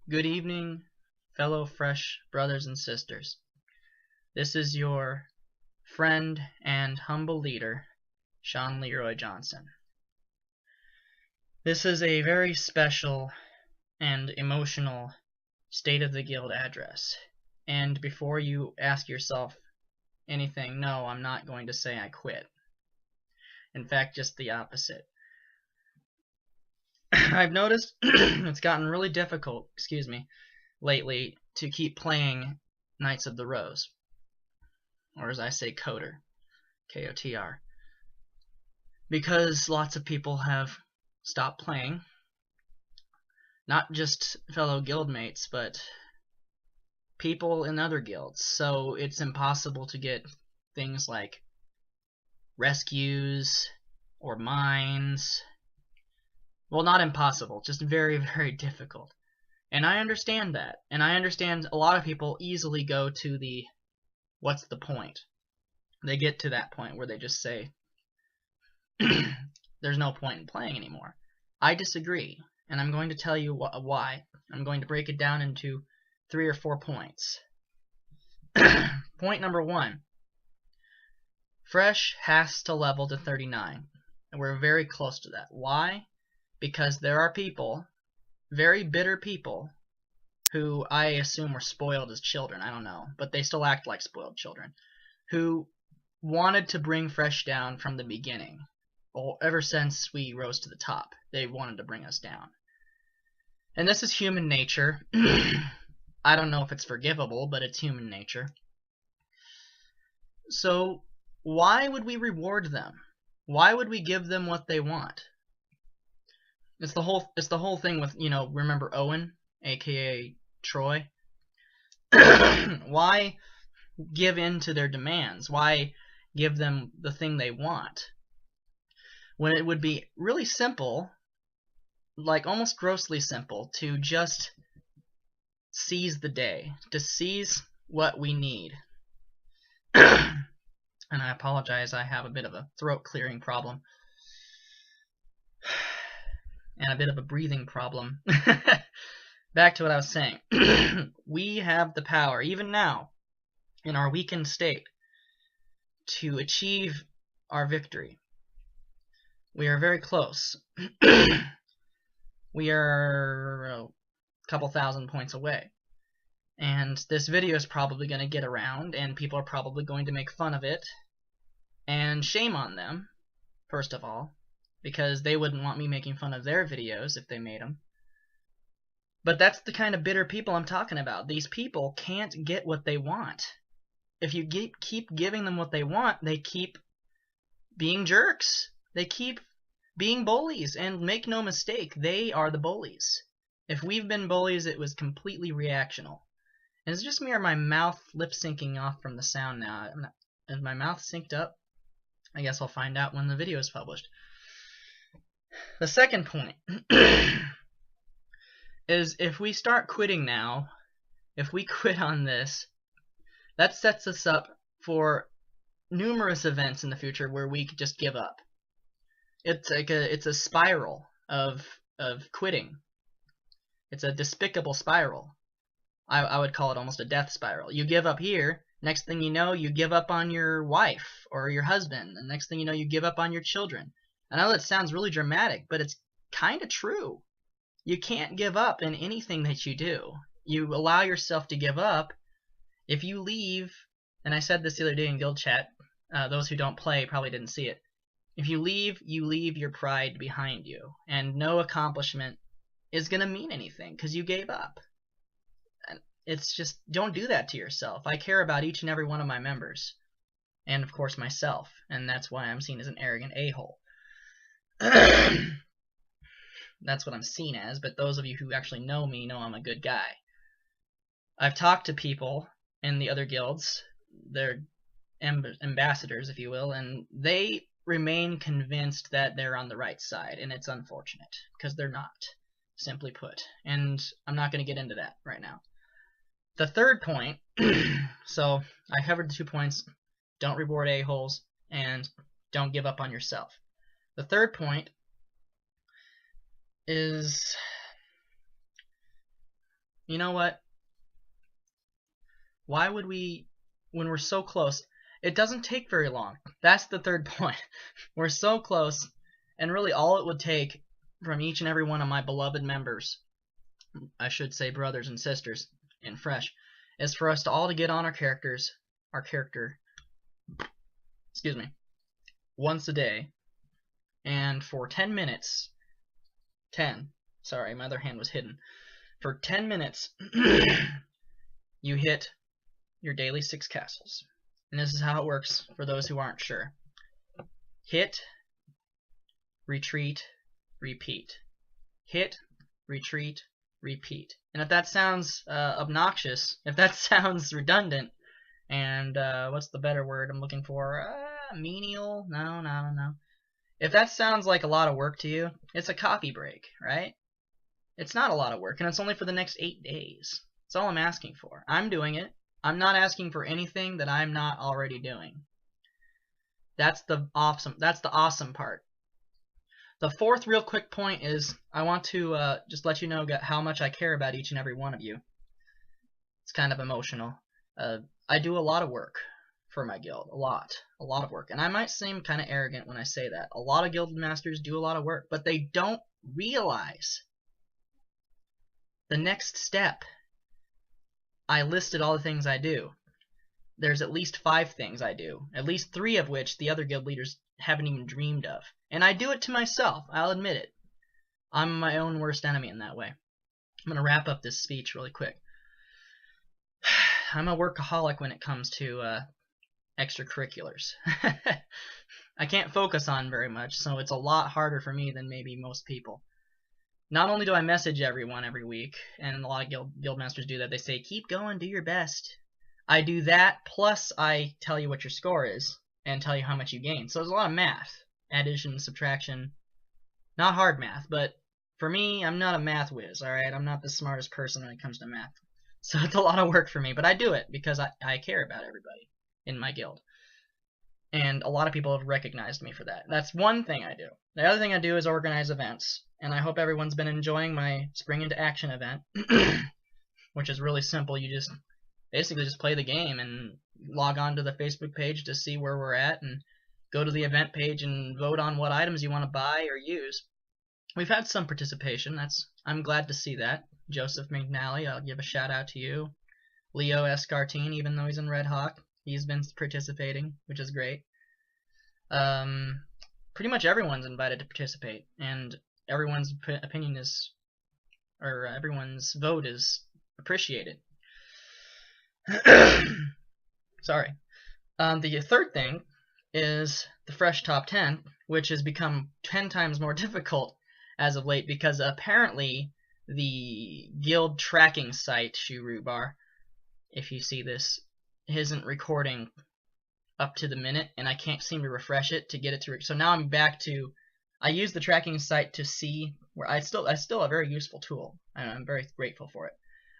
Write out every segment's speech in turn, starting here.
Good evening, fellow fresh brothers and sisters. This is your friend and humble leader, Sean Leroy Johnson. This is a very special and emotional State of the Guild address. And before you ask yourself anything, no, I'm not going to say I quit. In fact, just the opposite. I've noticed it's gotten really difficult, lately to keep playing Knights of the Rose. Or as I say, Kotr. K-O-T-R. Because lots of people have stopped playing. Not just fellow guildmates, but people in other guilds. So it's impossible to get things like rescues or mines. Well, not impossible, just very, very difficult. And I understand that. And I understand a lot of people easily go to the what's the point? They get to that point where they just say, there's no point in playing anymore. I disagree, and I'm going to tell you why. I'm going to break it down into 3 or 4 points. Point number 1. Fresh has to level to 39, and we're very close to that. Why? Because there are people, very bitter people, who I assume were spoiled as children, I don't know, but they still act like spoiled children, who wanted to bring Fresh down from the beginning. Well, ever since we rose to the top, they wanted to bring us down. And this is human nature. I don't know if it's forgivable, but it's human nature. So why would we reward them? Why would we give them what they want? It's the whole thing with, remember Owen, aka Troy? Why give in to their demands? Why give them the thing they want? When it would be really simple, like almost grossly simple, to just seize the day, to seize what we need. And I apologize, I have a bit of a throat clearing problem. And a bit of a breathing problem. Back to what I was saying. We have the power, even now, in our weakened state, to achieve our victory. We are very close. We are a couple thousand points away. And this video is probably going to get around, and people are probably going to make fun of it. And shame on them, first of all, because they wouldn't want me making fun of their videos if they made them. But that's the kind of bitter people I'm talking about. These people can't get what they want. If you keep giving them what they want, they keep being jerks. They keep being bullies. And make no mistake, they are the bullies. If we've been bullies, it was completely reactional. And it's just me or my mouth lip syncing off from the sound now. Is my mouth synced up? I guess I'll find out when the video is published. The second point is if we start quitting now, if we quit on this, that sets us up for numerous events in the future where we could just give up. It's like it's a spiral of quitting. It's a despicable spiral. I would call it almost a death spiral. You give up here, next thing you know, you give up on your wife or your husband, and next thing you know, you give up on your children. I know that sounds really dramatic, but it's kind of true. You can't give up in anything that you do. You allow yourself to give up if you leave, and I said this the other day in guild chat, those who don't play probably didn't see it. If you leave your pride behind you, and no accomplishment is going to mean anything because you gave up. It's just, don't do that to yourself. I care about each and every one of my members, and of course myself, and that's why I'm seen as an arrogant a-hole. That's what I'm seen as, but those of you who actually know me know I'm a good guy. I've talked to people in the other guilds, they're ambassadors, if you will, and they remain convinced that they're on the right side, and it's unfortunate, because they're not, simply put. And I'm not going to get into that right now. The third point, so I covered the 2 points, don't reward a-holes, and don't give up on yourself. The third point is You know what? Why would we, when we're so close, it doesn't take very long. That's the third point. We're so close, and really all it would take from each and every one of my beloved members, I should say brothers and sisters in Fresh, is for us to all to get on our character, excuse me, once a day, and for 10 minutes, sorry, my other hand was hidden, for 10 minutes, you hit your daily 6 castles. And this is how it works for those who aren't sure. Hit, retreat, repeat. Hit, retreat, repeat. And if that sounds obnoxious, if that sounds redundant, and what's the better word I'm looking for? Menial? No. If that sounds like a lot of work to you, it's a coffee break, right? It's not a lot of work, and it's only for the next 8 days. That's all I'm asking for. I'm doing it. I'm not asking for anything that I'm not already doing. That's the awesome part. The fourth real quick point is I want to just let you know how much I care about each and every one of you. It's kind of emotional. I do a lot of work for my guild. A lot of work. And I might seem kind of arrogant when I say that. A lot of guild masters do a lot of work, but they don't realize the next step. I listed all the things I do. There's at least 5 things I do, at least 3 of which the other guild leaders haven't even dreamed of. And I do it to myself, I'll admit it. I'm my own worst enemy in that way. I'm going to wrap up this speech really quick. I'm a workaholic when it comes to extracurriculars. I can't focus on very much, so it's a lot harder for me than maybe most people. Not only do I message everyone every week, and a lot of guild masters do that, they say, keep going, do your best. I do that, plus I tell you what your score is, and tell you how much you gain. So there's a lot of math. Addition, subtraction. Not hard math, but for me, I'm not a math whiz, alright? I'm not the smartest person when it comes to math. So it's a lot of work for me, but I do it because I care about everybody in my guild. And a lot of people have recognized me for that. That's one thing I do. The other thing I do is organize events. And I hope everyone's been enjoying my Spring into Action event, which is really simple. You just basically just play the game and log on to the Facebook page to see where we're at, and go to the event page and vote on what items you want to buy or use. We've had some participation. I'm glad to see that. Joseph McNally, I'll give a shout out to you. Leo Escartine, even though he's in Red Hawk, he's been participating, which is great. Pretty much everyone's invited to participate, and everyone's opinion is, or everyone's vote is appreciated. Sorry. The third thing is the Fresh Top 10, which has become 10 times more difficult as of late because apparently the guild tracking site, Shurubar, if you see this, isn't recording up to the minute, and I can't seem to refresh it to get it to. So now I'm back to. I use the tracking site to see where I still a very useful tool, and I'm very grateful for it.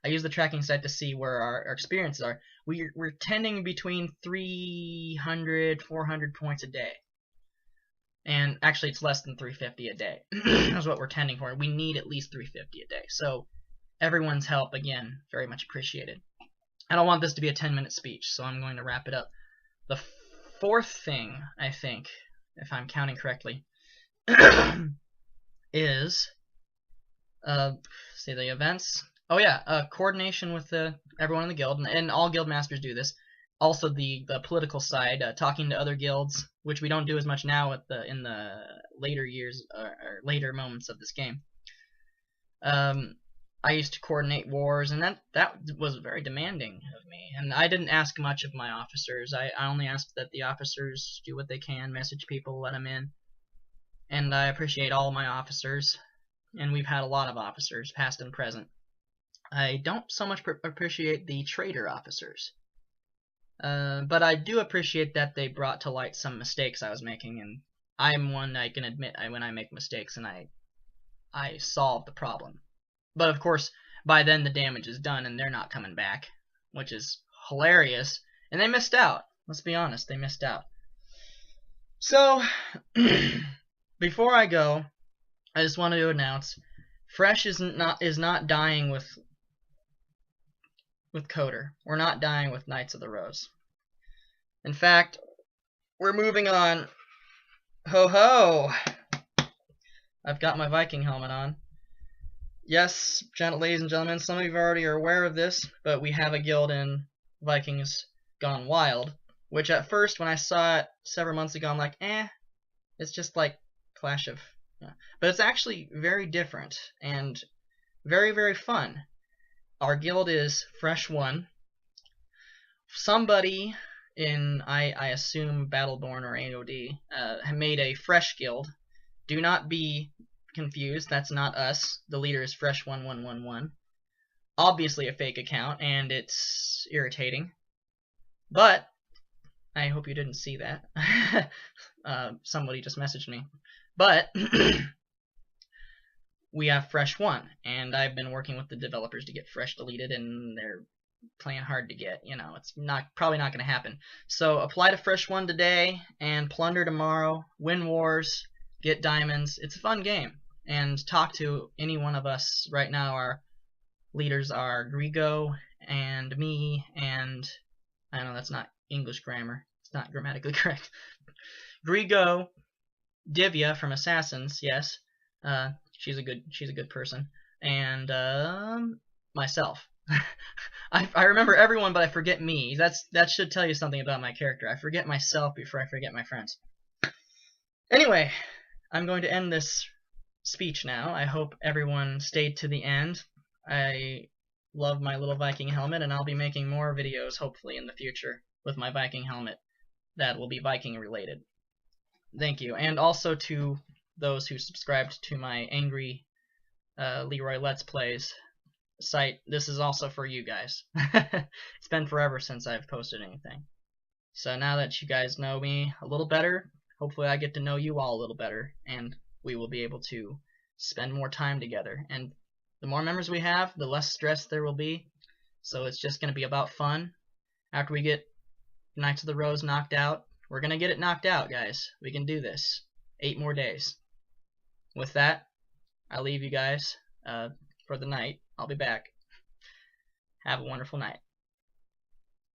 I use the tracking site to see where our experiences are. We're tending between 300, 400 points a day. And actually it's less than 350 a day. That's what we're tending for. We need at least 350 a day. So everyone's help, again, very much appreciated. I don't want this to be a 10-minute speech, so I'm going to wrap it up. The fourth thing, I think, if I'm counting correctly, is say the events. Oh yeah, coordination with everyone in the guild, and all guild masters do this. Also the political side, talking to other guilds, which we don't do as much now in the later years or later moments of this game. I used to coordinate wars, and that was very demanding of me. And I didn't ask much of my officers. I only asked that the officers do what they can, message people, let them in. And I appreciate all my officers, and we've had a lot of officers, past and present. I don't so much appreciate the trader officers. But I do appreciate that they brought to light some mistakes I was making, and I'm one I can admit when I make mistakes, and I solve the problem. But of course, by then the damage is done, and they're not coming back, which is hilarious. And they missed out. Let's be honest, they missed out. So, before I go, I just wanted to announce, Fresh is not dying with with Coder. We're not dying with Knights of the Rose. In fact, we're moving on. Ho ho! I've got my Viking helmet on. Yes, ladies and gentlemen, some of you already are aware of this, but we have a guild in Vikings Gone Wild, which at first, when I saw it several months ago, I'm like, it's just like Clash of... But it's actually very different, and very, very fun. Our guild is Fresh One. Somebody in, I assume, Battleborn or AOD, made a fresh guild. Do not be confused, that's not us. The leader is Fresh1111. Obviously a fake account, and it's irritating. But I hope you didn't see that. Somebody just messaged me. But we have Fresh One, and I've been working with the developers to get Fresh deleted, and they're playing hard to get. You know, it's probably not going to happen. So apply to Fresh One today, and plunder tomorrow. Win wars, get diamonds. It's a fun game. And talk to any one of us right now. Our leaders are Grigo and me, and I know that's not English grammar. It's not grammatically correct. Grigo, Divya from Assassins, yes. She's a good person. And myself. I remember everyone, but I forget me. That should tell you something about my character. I forget myself before I forget my friends. Anyway, I'm going to end this speech now. I hope everyone stayed to the end. I love my little Viking helmet, and I'll be making more videos hopefully in the future with my Viking helmet that will be Viking related. Thank you. And also to those who subscribed to my Angry Leroy Let's Plays site, this is also for you guys. It's been forever since I've posted anything. So now that you guys know me a little better, hopefully I get to know you all a little better, and we will be able to spend more time together. And the more members we have, the less stress there will be. So it's just going to be about fun. After we get Knights of the Rose knocked out, we're going to get it knocked out, guys. We can do this. 8 more days. With that, I leave you guys for the night. I'll be back. Have a wonderful night.